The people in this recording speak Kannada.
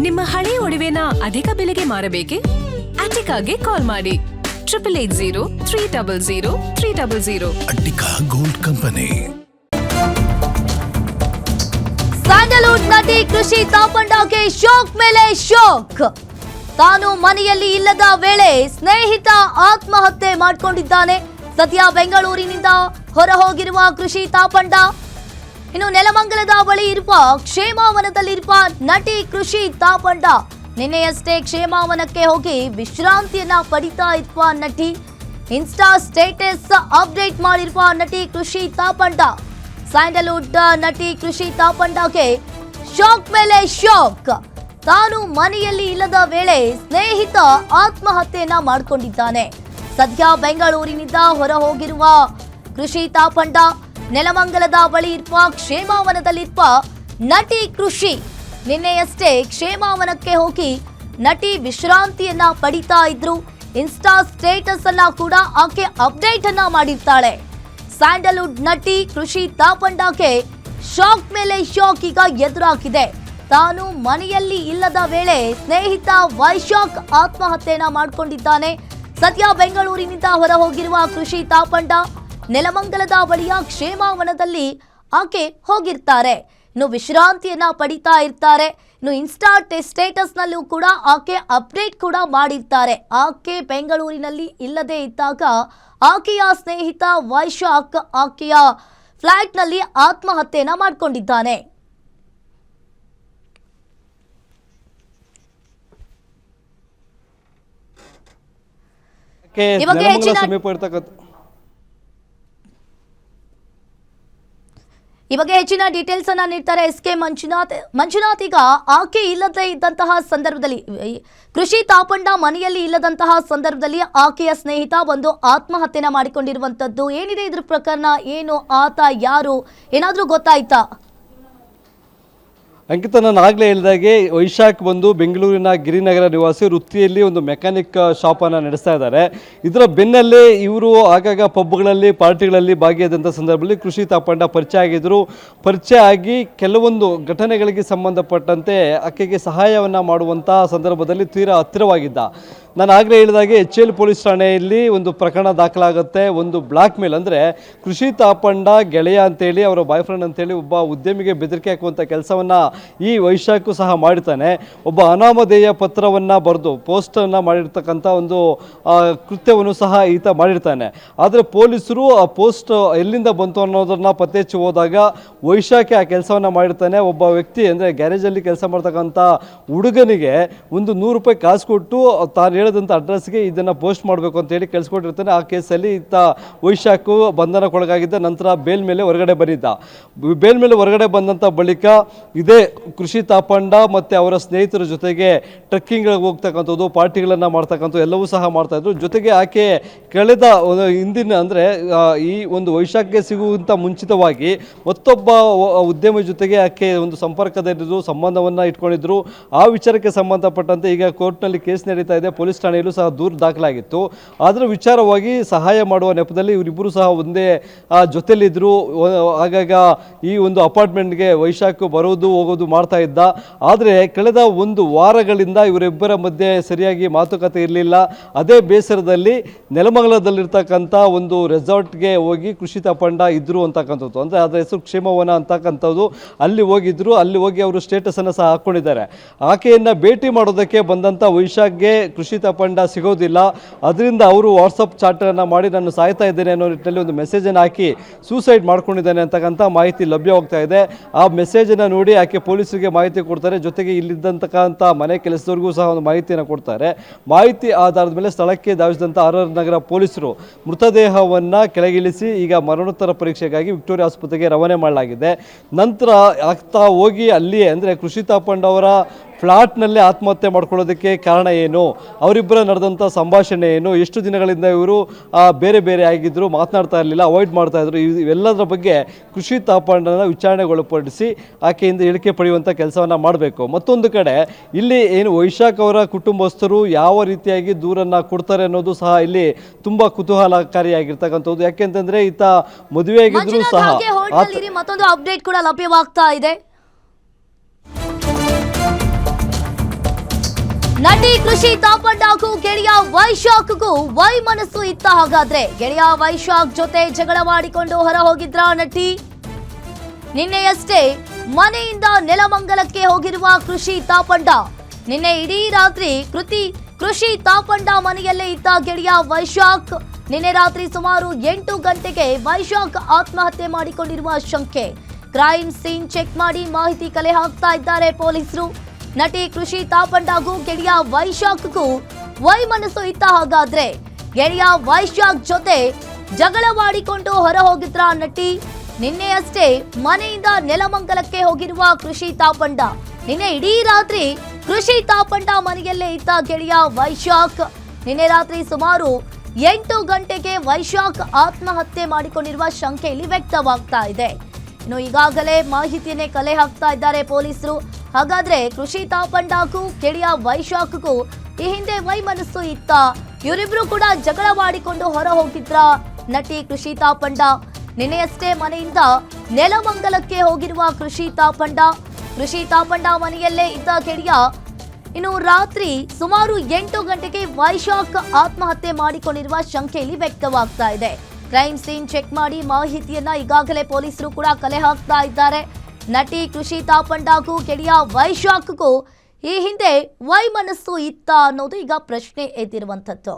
ನಿಮ್ಮ ಹಳೆ ಒಡವೆನ ಅಧಿಕ ಬೆಲೆಗೆ ಮಾರಬೇಕೆ? ಅಟಿಕಾಗೆ ಕಾಲ್ ಮಾಡಿ 8880 ಅಟಿಕಾ ಗೋಲ್ಡ್ ಕಂಪನಿ. ಸ್ಯಾಂಡಲ್ವುಡ್ ನಟಿ ಕೃಷಿ ತಾಪಂಡಾಗೆ ಶಾಕ್ ಮೇಲೆ ಶಾಕ್. ತಾನು ಮನೆಯಲ್ಲಿ ಇಲ್ಲದ ವೇಳೆ ಸ್ನೇಹಿತ ಆತ್ಮಹತ್ಯೆ ಮಾಡಿಕೊಂಡಿದ್ದಾನೆ. ಸದ್ಯ ಬೆಂಗಳೂರಿನಿಂದ ಹೊರ ಹೋಗಿರುವ ಕೃಷಿ ತಾಪಂಡ ಇನ್ನು ನೆಲಮಂಗಲದ ಬಳಿ ಇರುವ ಕ್ಷೇಮಾವನದಲ್ಲಿರುವ ನಟಿ ಕೃಷಿ ತಾಪಂಡ ನಿನ್ನೆಯಷ್ಟೇ ಕ್ಷೇಮಾವನಕ್ಕೆ ಹೋಗಿ ವಿಶ್ರಾಂತಿಯನ್ನ ಪಡಿತಾ ಇರುವ ನಟಿ. ಇನ್ಸ್ಟಾ ಸ್ಟೇಟಸ್ ಅಪ್ಡೇಟ್ ಮಾಡಿರುವ ನಟಿ ಕೃಷಿ ತಾಪಂಡ. ಸ್ಯಾಂಡಲ್ವುಡ್ ನಟಿ ಕೃಷಿ ತಾಪಂಡಗೆ ಶಾಕ್ ಮೇಲೆ ಶಾಕ್. ತಾನು ಮನೆಯಲ್ಲಿ ಇಲ್ಲದ ವೇಳೆ ಸ್ನೇಹಿತ ಆತ್ಮಹತ್ಯೆಯನ್ನ ಮಾಡಿಕೊಂಡಿದ್ದಾನೆ. ಸದ್ಯ ಬೆಂಗಳೂರಿನಿಂದ ಹೊರ ಹೋಗಿರುವ ಕೃಷಿ ತಾಪಂಡ ನೆಲಮಂಗಲದ ಬಳಿ ಇರುವ ಕ್ಷೇಮಾವನದಲ್ಲಿರುವ ನಟಿ ಕೃಷಿ ನಿನ್ನೆಯಷ್ಟೇ ಕ್ಷೇಮಾವನಕ್ಕೆ ಹೋಗಿ ನಟಿ ವಿಶ್ರಾಂತಿಯನ್ನ ಪಡಿತಾ ಇದ್ರು. ಇನ್ಸ್ಟಾ ಸ್ಟೇಟಸ್ ಅನ್ನ ಕೂಡ ಆಕೆ ಅಪ್ಡೇಟ್ ಅನ್ನ ಮಾಡಿರ್ತಾಳೆ. ಸ್ಯಾಂಡಲ್ವುಡ್ ನಟಿ ಕೃಷಿ ತಾಪಂಡಕ್ಕೆ ಶಾಕ್ ಮೇಲೆ ಶಾಕ್ ಈಗ ಎದುರಾಗಿದೆ. ತಾನು ಮನೆಯಲ್ಲಿ ಇಲ್ಲದ ವೇಳೆ ಸ್ನೇಹಿತ ವೈಶಾಖ್ ಆತ್ಮಹತ್ಯೆಯನ್ನ ಮಾಡಿಕೊಂಡಿದ್ದಾನೆ. ಸದ್ಯ ಬೆಂಗಳೂರಿನಿಂದ ಹೊರ ಹೋಗಿರುವ ಕೃಷಿ ತಾಪಂಡ ನೆಲಮಂಗಲದ ಬಳಿಯ ಕ್ಷೇಮಾವನದಲ್ಲಿ ಆಕೆ ಹೋಗಿರ್ತಾರೆ. ಇನ್ನು ವಿಶ್ರಾಂತಿಯನ್ನ ಪಡಿತಾ ಇರ್ತಾರೆ. ಇನ್ನು ಇನ್ಸ್ಟಾ ಸ್ಟೇಟಸ್ ನಲ್ಲೂ ಕೂಡ ಆಕೆ ಅಪ್ಡೇಟ್ ಕೂಡ ಮಾಡಿರ್ತಾರೆ. ಆಕೆ ಬೆಂಗಳೂರಿನಲ್ಲಿ ಇಲ್ಲದೆ ಇದ್ದಾಗ ಆಕೆಯ ಸ್ನೇಹಿತ ವೈಶಾಖ್ ಆಕೆಯ ಫ್ಲಾಟ್ ನಲ್ಲಿ ಆತ್ಮಹತ್ಯೆಯನ್ನ ಮಾಡಿಕೊಂಡಿದ್ದಾನೆ. ಈ ಬಗ್ಗೆ ಹೆಚ್ಚಿನ ಡೀಟೇಲ್ಸ್ ಅನ್ನ ನೀಡ್ತಾರೆ SK ಮಂಜುನಾಥ್. ಈಗ ಆಕೆ ಇಲ್ಲದೆ ಇದ್ದಂತಹ ಸಂದರ್ಭದಲ್ಲಿ, ಕೃಷಿ ತಾಪಂಡ ಮನೆಯಲ್ಲಿ ಇಲ್ಲದಂತಹ ಸಂದರ್ಭದಲ್ಲಿ ಆಕೆಯ ಸ್ನೇಹಿತ ಒಂದು ಆತ್ಮಹತ್ಯೆನ ಮಾಡಿಕೊಂಡಿರುವಂತದ್ದು ಏನಿದೆ ಇದ್ರ ಪ್ರಕರಣ ಏನು? ಆತ ಯಾರು ಏನಾದ್ರೂ ಗೊತ್ತಾಯ್ತಾ? ಅಂಕಿತ, ನಾನು ಆಗಲೇ ಹೇಳಿದಾಗೆ ವೈಶಾಖ್ ಬಂದು ಬೆಂಗಳೂರಿನ ಗಿರಿನಗರ ನಿವಾಸಿ, ವೃತ್ತಿಯಲ್ಲಿ ಒಂದು ಮೆಕ್ಯಾನಿಕ್ ಶಾಪನ್ನು ನಡೆಸ್ತಾ ಇದ್ದಾರೆ. ಇದರ ಬೆನ್ನಲ್ಲೇ ಇವರು ಆಗಾಗ ಪಬ್ಗಳಲ್ಲಿ ಪಾರ್ಟಿಗಳಲ್ಲಿ ಭಾಗಿಯಾದಂಥ ಸಂದರ್ಭದಲ್ಲಿ ಕೃಷಿ ತಾಪಂಡ ಪರಿಚಯ ಆಗಿದ್ದರು. ಪರಿಚಯ ಆಗಿ ಕೆಲವೊಂದು ಘಟನೆಗಳಿಗೆ ಸಂಬಂಧಪಟ್ಟಂತೆ ಆಕೆಗೆ ಸಹಾಯವನ್ನು ಮಾಡುವಂಥ ಸಂದರ್ಭದಲ್ಲಿ ತೀರಾ ಹತ್ತಿರವಾಗಿದ್ದ. ನಾನು ಆಗಲೇ ಹೇಳಿದಾಗೆ HL ಪೊಲೀಸ್ ಠಾಣೆಯಲ್ಲಿ ಒಂದು ಪ್ರಕರಣ ದಾಖಲಾಗುತ್ತೆ. ಒಂದು ಬ್ಲಾಕ್ ಮೇಲ್, ಅಂದರೆ ಕೃಷಿ ತಾಪಂಡ ಗೆಳೆಯ ಅಂತೇಳಿ ಅವರ ಬಾಯ್ ಫ್ರೆಂಡ್ ಅಂತೇಳಿ ಒಬ್ಬ ಉದ್ಯಮಿಗೆ ಬೆದರಿಕೆ ಹಾಕುವಂಥ ಕೆಲಸವನ್ನು ಈ ವೈಶಾಖು ಸಹ ಮಾಡಿರ್ತಾನೆ. ಒಬ್ಬ ಅನಾಮಧೇಯ ಪತ್ರವನ್ನು ಬರೆದು ಪೋಸ್ಟನ್ನು ಮಾಡಿರ್ತಕ್ಕಂಥ ಒಂದು ಕೃತ್ಯವನ್ನು ಸಹ ಈತ ಮಾಡಿರ್ತಾನೆ. ಆದರೆ ಪೊಲೀಸರು ಆ ಪೋಸ್ಟ್ ಎಲ್ಲಿಂದ ಬಂತು ಅನ್ನೋದನ್ನು ಪತ್ತೆ ಹಚ್ಚಿ ಹೋದಾಗ ವೈಶಾಖೆ ಆ ಕೆಲಸವನ್ನು ಮಾಡಿರ್ತಾನೆ. ಒಬ್ಬ ವ್ಯಕ್ತಿ, ಅಂದರೆ ಗ್ಯಾರೇಜಲ್ಲಿ ಕೆಲಸ ಮಾಡ್ತಕ್ಕಂಥ ಹುಡುಗನಿಗೆ ಒಂದು 100 ರೂಪಾಯಿ ಕಾಸು ಕೊಟ್ಟು ತಾನು ಹೇಳಿದಂಥ ಅಡ್ರೆಸ್ಗೆ ಇದನ್ನು ಪೋಸ್ಟ್ ಮಾಡಬೇಕು ಅಂತೇಳಿ ಕಳಿಸ್ಕೊಟ್ಟಿರ್ತಾನೆ. ಆ ಕೇಸಲ್ಲಿ ಈತ ವೈಶಾಖು ಬಂಧನಕ್ಕೊಳಗಾಗಿದ್ದ. ನಂತರ ಬೇಲ್ ಮೇಲೆ ಹೊರಗಡೆ ಬಂದಿದ್ದ. ಬೇಲ್ ಮೇಲೆ ಹೊರಗಡೆ ಬಂದಂಥ ಬಳಿಕ ಇದೇ ಕೃಷಿ ತಾಪಂಡ ಮತ್ತು ಅವರ ಸ್ನೇಹಿತರ ಜೊತೆಗೆ ಟ್ರೆಕ್ಕಿಂಗ್ಗಳಿಗೆ ಹೋಗ್ತಕ್ಕಂಥದ್ದು, ಪಾರ್ಟಿಗಳನ್ನು ಮಾಡ್ತಕ್ಕಂಥದ್ದು ಎಲ್ಲವೂ ಸಹ ಮಾಡ್ತಾಯಿದ್ರು. ಜೊತೆಗೆ ಆಕೆ ಕಳೆದ ಹಿಂದಿನ, ಅಂದರೆ ಈ ಒಂದು ವೈಶಾಖಕ್ಕೆ ಸಿಗುವಂಥ ಮುಂಚಿತವಾಗಿ ಮತ್ತೊಬ್ಬ ಉದ್ಯಮಿ ಜೊತೆಗೆ ಆಕೆ ಒಂದು ಸಂಪರ್ಕದಲ್ಲಿದ್ದು ಸಂಬಂಧವನ್ನು ಇಟ್ಕೊಂಡಿದ್ರು. ಆ ವಿಚಾರಕ್ಕೆ ಸಂಬಂಧಪಟ್ಟಂತೆ ಈಗ ಕೋರ್ಟ್ನಲ್ಲಿ ಕೇಸ್ ನಡೀತಾ ಇದೆ. ಪೊಲೀಸ್ ಠಾಣೆಯಲ್ಲೂ ಸಹ ದೂರು ದಾಖಲಾಗಿತ್ತು. ಅದರ ವಿಚಾರವಾಗಿ ಸಹಾಯ ಮಾಡುವ ನೆಪದಲ್ಲಿ ಇವರಿಬ್ಬರು ಸಹ ಒಂದೇ ಜೊತೆಲಿದ್ದರು. ಆಗಾಗ ಈ ಒಂದು ಅಪಾರ್ಟ್ಮೆಂಟ್ಗೆ ವೈಶಾಖ್ ಬರೋದು ಹೋಗೋದು ಮಾಡ್ತಾ ಇದ್ದ. ಆದರೆ ಕಳೆದ ಒಂದು ವಾರಗಳಿಂದ ಇವರಿಬ್ಬರ ಮಧ್ಯೆ ಸರಿಯಾಗಿ ಮಾತುಕತೆ ಇರಲಿಲ್ಲ. ಅದೇ ಬೇಸರದಲ್ಲಿ ನೆಲಮಂಗಲದಲ್ಲಿರ್ತಕ್ಕಂಥ ಒಂದು ರೆಸಾರ್ಟ್ಗೆ ಹೋಗಿ ಕೃಷಿ ತಾಪಂಡ ಇದ್ದರು ಅಂತಕ್ಕಂಥದ್ದು, ಅಂದರೆ ಅದರ ಹೆಸರು ಕ್ಷೇಮವನ ಅಂತಕ್ಕಂಥದ್ದು. ಅಲ್ಲಿ ಹೋಗಿದ್ರು. ಅಲ್ಲಿ ಹೋಗಿ ಅವರು ಸ್ಟೇಟಸನ್ನು ಸಹ ಹಾಕ್ಕೊಂಡಿದ್ದಾರೆ. ಆಕೆಯನ್ನು ಭೇಟಿ ಮಾಡೋದಕ್ಕೆ ಬಂದಂಥ ವೈಶಾಖ್ಗೆ ಕೃಷಿ ತಾಪಂಡ ಸಿಗೋದಿಲ್ಲ. ಅದರಿಂದ ಅವರು ವಾಟ್ಸಪ್ ಚಾಟನ್ನು ಮಾಡಿ ನಾನು ಸಾಯ್ತಾ ಇದ್ದೇನೆ ಅನ್ನೋ ನಿಟ್ಟಿನಲ್ಲಿ ಒಂದು ಮೆಸೇಜನ್ನು ಹಾಕಿ ಸೂಸೈಡ್ ಮಾಡ್ಕೊಂಡಿದ್ದಾನೆ ಅಂತಕ್ಕಂಥ ಮಾಹಿತಿ ಲಭ್ಯವಾಗ್ತಾ ಇದೆ. ಆ ಮೆಸೇಜನ್ನು ನೋಡಿ ಆಕೆ ಪೊಲೀಸರಿಗೆ ಮಾಹಿತಿ ಕೊಡ್ತಾರೆ. ಜೊತೆಗೆ ಇಲ್ಲಿದ್ದಂತಕ್ಕಂಥ ಮನೆ ಕೆಲಸದವರೆಗೂ ಸಹ ಒಂದು ಮಾಹಿತಿಯನ್ನು ಕೊಡ್ತಾರೆ. ಮಾಹಿತಿ ಆಧಾರದ ಮೇಲೆ ಸ್ಥಳಕ್ಕೆ ಧಾವಿಸಿದಂಥ RR ನಗರ ಪೊಲೀಸರು ಮೃತದೇಹವನ್ನು ಕೆಳಗಿಳಿಸಿ ಈಗ ಮರಣೋತ್ತರ ಪರೀಕ್ಷೆಗಾಗಿ ವಿಕ್ಟೋರಿಯಾ ಆಸ್ಪತ್ರೆಗೆ ರವಾನೆ ಮಾಡಲಾಗಿದೆ. ನಂತರ ಆಗ್ತಾ ಹೋಗಿ ಅಲ್ಲಿಯೇ, ಅಂದರೆ ಕೃಷಿ ತಾಪಂಡ ಅವರ ಫ್ಲಾಟ್ನಲ್ಲೇ ಆತ್ಮಹತ್ಯೆ ಮಾಡ್ಕೊಳ್ಳೋದಕ್ಕೆ ಕಾರಣ ಏನು, ಅವರಿಬ್ಬರ ನಡೆದಂಥ ಸಂಭಾಷಣೆ ಏನು, ಎಷ್ಟು ದಿನಗಳಿಂದ ಇವರು ಬೇರೆ ಬೇರೆ ಆಗಿದ್ದರು, ಮಾತನಾಡ್ತಾ ಇರಲಿಲ್ಲ, ಅವಾಯ್ಡ್ ಮಾಡ್ತಾಯಿದ್ರು, ಇವೆಲ್ಲದರ ಬಗ್ಗೆ ಕೃಷಿ ತಾಪಂಡನ ವಿಚಾರಣೆಗೊಳಪಡಿಸಿ ಆಕೆಯಿಂದ ಹೇಳಿಕೆ ಪಡೆಯುವಂಥ ಕೆಲಸವನ್ನು ಮಾಡಬೇಕು. ಮತ್ತೊಂದು ಕಡೆ ಇಲ್ಲಿ ಏನು ವೈಶಾಖ್ ಅವರ ಕುಟುಂಬಸ್ಥರು ಯಾವ ರೀತಿಯಾಗಿ ದೂರನ್ನು ಕೊಡ್ತಾರೆ ಅನ್ನೋದು ಸಹ ಇಲ್ಲಿ ತುಂಬ ಕುತೂಹಲಕಾರಿಯಾಗಿರ್ತಕ್ಕಂಥದ್ದು. ಯಾಕೆಂತಂದರೆ ಈತ ಮದುವೆಯಾಗಿದ್ದರೂ ಸಹ ಮತ್ತೊಂದು ಅಪ್ಡೇಟ್ ಕೂಡ ಲಭ್ಯವಾಗ್ತಾ ಇದೆ. ನಟಿ ಕೃಷಿ ತಾಪಂಡಾಗೂ ಗೆಳೆಯ ವೈಶಾಖ್ಗೂ ವೈಮನಸ್ಸು ಇತ್ತ. ಹಾಗಾದ್ರೆ ಗೆಳೆಯ ವೈಶಾಖ್ ಜೊತೆ ಜಗಳವಾಡಿಕೊಂಡು ಹೊರ ಹೋಗಿದ್ರ ನಟಿ? ನಿನ್ನೆಯಷ್ಟೇ ಮನೆಯಿಂದ ನೆಲಮಂಗಲಕ್ಕೆ ಹೋಗಿರುವ ಕೃಷಿ ತಾಪಂಡ. ನಿನ್ನೆ ಇಡೀ ರಾತ್ರಿ ಕೃಷಿ ತಾಪಂಡ ಮನೆಯಲ್ಲೇ ಇದ್ದ ಗೆಳೆಯ ವೈಶಾಖ್. ನಿನ್ನೆ ರಾತ್ರಿ ಸುಮಾರು 8 ಗಂಟೆಗೆ ವೈಶಾಖ್ ಆತ್ಮಹತ್ಯೆ ಮಾಡಿಕೊಂಡಿರುವ ಶಂಕೆ. ಕ್ರೈಮ್ ಸೀನ್ ಚೆಕ್ ಮಾಡಿ ಮಾಹಿತಿ ಕಲೆ ಹಾಕ್ತಾ ಇದ್ದಾರೆ ಪೊಲೀಸರು. ನಟಿ ಕೃಷಿ ತಾಪಂಡಾಗೂ ಗೆಳೆಯ ವೈಶಾಖ್ಗೂ ವೈಮನಸ್ಸು ಇತ್ತ. ಹಾಗಾದ್ರೆ ಗೆಳೆಯ ವೈಶಾಖ್ ಜೊತೆ ಜಗಳವಾಡಿಕೊಂಡು ಹೊರ ಹೋಗಿದ್ರ ನಟಿ? ನಿನ್ನೆಯಷ್ಟೇ ಮನೆಯಿಂದ ನೆಲಮಂಗಲಕ್ಕೆ ಹೋಗಿರುವ ಕೃಷಿ ತಾಪಂಡ. ನಿನ್ನೆ ಇಡೀ ರಾತ್ರಿ ಕೃಷಿ ತಾಪಂಡ ಮನೆಯಲ್ಲೇ ಇದ್ದ ಗೆಳೆಯ ವೈಶಾಖ್. ನಿನ್ನೆ ರಾತ್ರಿ ಸುಮಾರು 8 ಗಂಟೆಗೆ ವೈಶಾಖ್ ಆತ್ಮಹತ್ಯೆ ಮಾಡಿಕೊಂಡಿರುವ ಶಂಕೆ ಇಲ್ಲಿ ವ್ಯಕ್ತವಾಗ್ತಾ ಇದೆ. ಇನ್ನು ಈಗಾಗಲೇ ಮಾಹಿತಿಯನ್ನೇ ಕಲೆ ಹಾಕ್ತಾ ಇದ್ದಾರೆ ಪೊಲೀಸರು. ಹಾಗಾದ್ರೆ ಕೃಷಿ ತಾಪಂಡಾಗೂ ಗೆಳೆಯ ವೈಶಾಖ್ಗೂ ಈ ಹಿಂದೆ ವೈಮನಸ್ಸು ಇತ್ತ? ಇವರಿಬ್ರು ಕೂಡ ಜಗಳವಾಡಿಕೊಂಡು ಹೊರ ಹೋಗಿದ್ರ ನಟಿ ಕೃಷಿ ತಾಪಂಡ? ನಿನ್ನೆಯಷ್ಟೇ ಮನೆಯಿಂದ ನೆಲಮಂಗಲಕ್ಕೆ ಹೋಗಿರುವ ಕೃಷಿ ತಾಪಂಡ ಮನೆಯಲ್ಲೇ ಇದ್ದ ಗೆಳೆಯ. ಇನ್ನು ರಾತ್ರಿ ಸುಮಾರು 8 ಗಂಟೆಗೆ ವೈಶಾಖ್ ಆತ್ಮಹತ್ಯೆ ಮಾಡಿಕೊಂಡಿರುವ ಶಂಕೆಯಲ್ಲಿ ವ್ಯಕ್ತವಾಗ್ತಾ ಇದೆ. ಕ್ರೈಮ್ ಸೀನ್ ಚೆಕ್ ಮಾಡಿ ಮಾಹಿತಿಯನ್ನ ಈಗಾಗಲೇ ಪೊಲೀಸರು ಕೂಡ ಕಲೆ ಹಾಕ್ತಾ ಇದ್ದಾರೆ. ನಟಿ ಕೃಷಿ ತಾಪಂಡಾಗೂ ಗೆಳೆಯ ವೈಶಾಖ್ಗೂ ಈ ಹಿಂದೆ ವೈಮನಸ್ಸು ಇತ್ತ ಅನ್ನೋದು ಈಗ ಪ್ರಶ್ನೆ ಎದ್ದಿರುವಂಥದ್ದು.